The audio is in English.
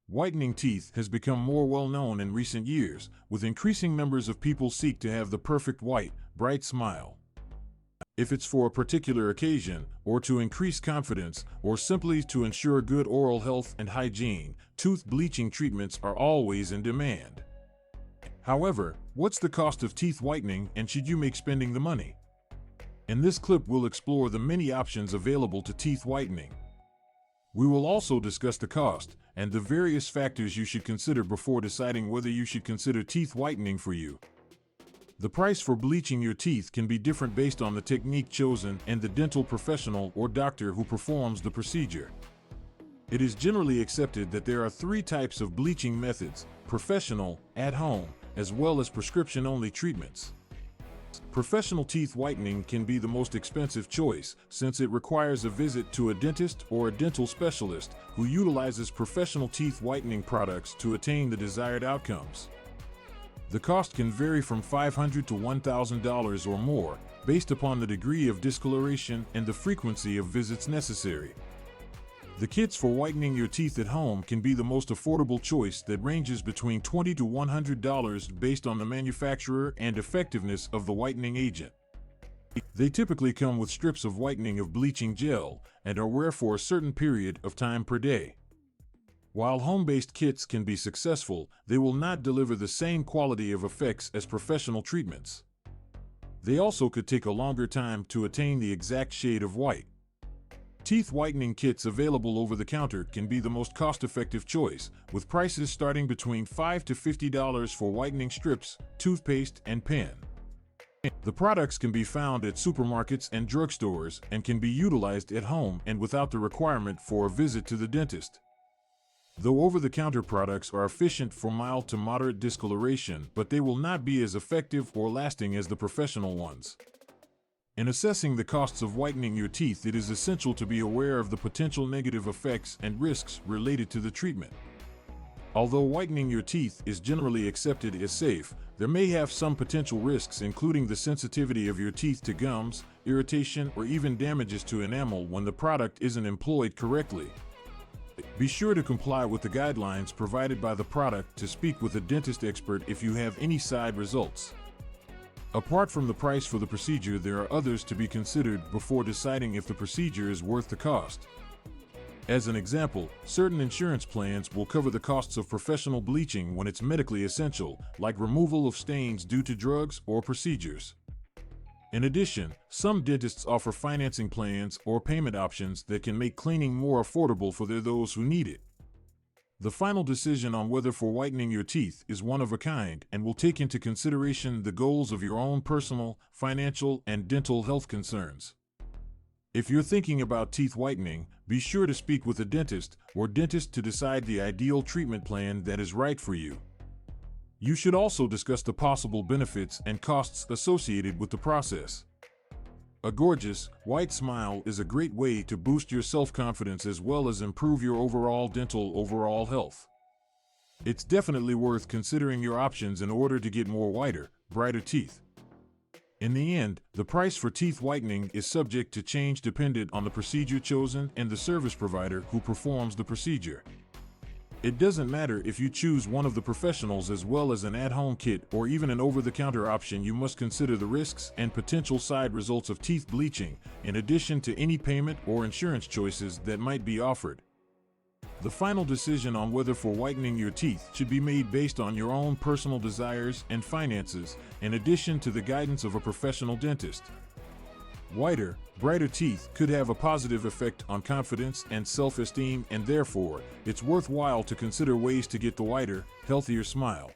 Whitening teeth has become more well known in recent years, with increasing numbers of people seek to have the perfect white, bright smile. If it's for a particular occasion, or to increase confidence, or simply to ensure good oral health and hygiene, tooth bleaching treatments are always in demand. However, what's the cost of teeth whitening, and should you make spending the money? In this clip, we'll explore the many options available to teeth whitening. We will also discuss the cost and the various factors you should consider before deciding whether you should consider teeth whitening for you. The price for bleaching your teeth can be different based on the technique chosen and the dental professional or doctor who performs the procedure. It is generally accepted that there are three types of bleaching methods: professional, at home, as well as prescription-only treatments. Professional teeth whitening can be the most expensive choice, since it requires a visit to a dentist or a dental specialist who utilizes professional teeth whitening products to attain the desired outcomes. The cost can vary from $500 to $1,000 or more, based upon the degree of discoloration and the frequency of visits necessary. The kits for whitening your teeth at home can be the most affordable choice that ranges between $20 to $100 based on the manufacturer and effectiveness of the whitening agent. They typically come with strips of whitening of bleaching gel and are wear for a certain period of time per day. While home-based kits can be successful, they will not deliver the same quality of effects as professional treatments. They also could take a longer time to attain the exact shade of white. Teeth whitening kits available over the counter can be the most cost-effective choice, with prices starting between $5 to $50 for whitening strips, toothpaste, and pen. The products can be found at supermarkets and drugstores and can be utilized at home and without the requirement for a visit to the dentist. Though over-the-counter products are efficient for mild to moderate discoloration, but they will not be as effective or lasting as the professional ones. In assessing the costs of whitening your teeth, it is essential to be aware of the potential negative effects and risks related to the treatment. Although whitening your teeth is generally accepted as safe, there may have some potential risks, including the sensitivity of your teeth to gums, irritation, or even damages to enamel when the product isn't employed correctly. Be sure to comply with the guidelines provided by the product to speak with a dentist expert if you have any side results. Apart from the price for the procedure, there are others to be considered before deciding if the procedure is worth the cost. As an example, certain insurance plans will cover the costs of professional bleaching when it's medically essential, like removal of stains due to drugs or procedures. In addition, some dentists offer financing plans or payment options that can make cleaning more affordable for those who need it. The final decision on whether for whitening your teeth is one of a kind and will take into consideration the goals of your own personal, financial, and dental health concerns. If you're thinking about teeth whitening, be sure to speak with a dentist or dentist to decide the ideal treatment plan that is right for you. You should also discuss the possible benefits and costs associated with the process. A gorgeous, white smile is a great way to boost your self-confidence as well as improve your overall health. It's definitely worth considering your options in order to get more whiter, brighter teeth. In the end, the price for teeth whitening is subject to change dependent on the procedure chosen and the service provider who performs the procedure. It doesn't matter if you choose one of the professionals as well as an at-home kit or even an over-the-counter option. You must consider the risks and potential side results of teeth bleaching, in addition to any payment or insurance choices that might be offered. The final decision on whether for whitening your teeth should be made based on your own personal desires and finances, in addition to the guidance of a professional dentist. Whiter, brighter teeth could have a positive effect on confidence and self-esteem, and therefore, it's worthwhile to consider ways to get the whiter, healthier smile.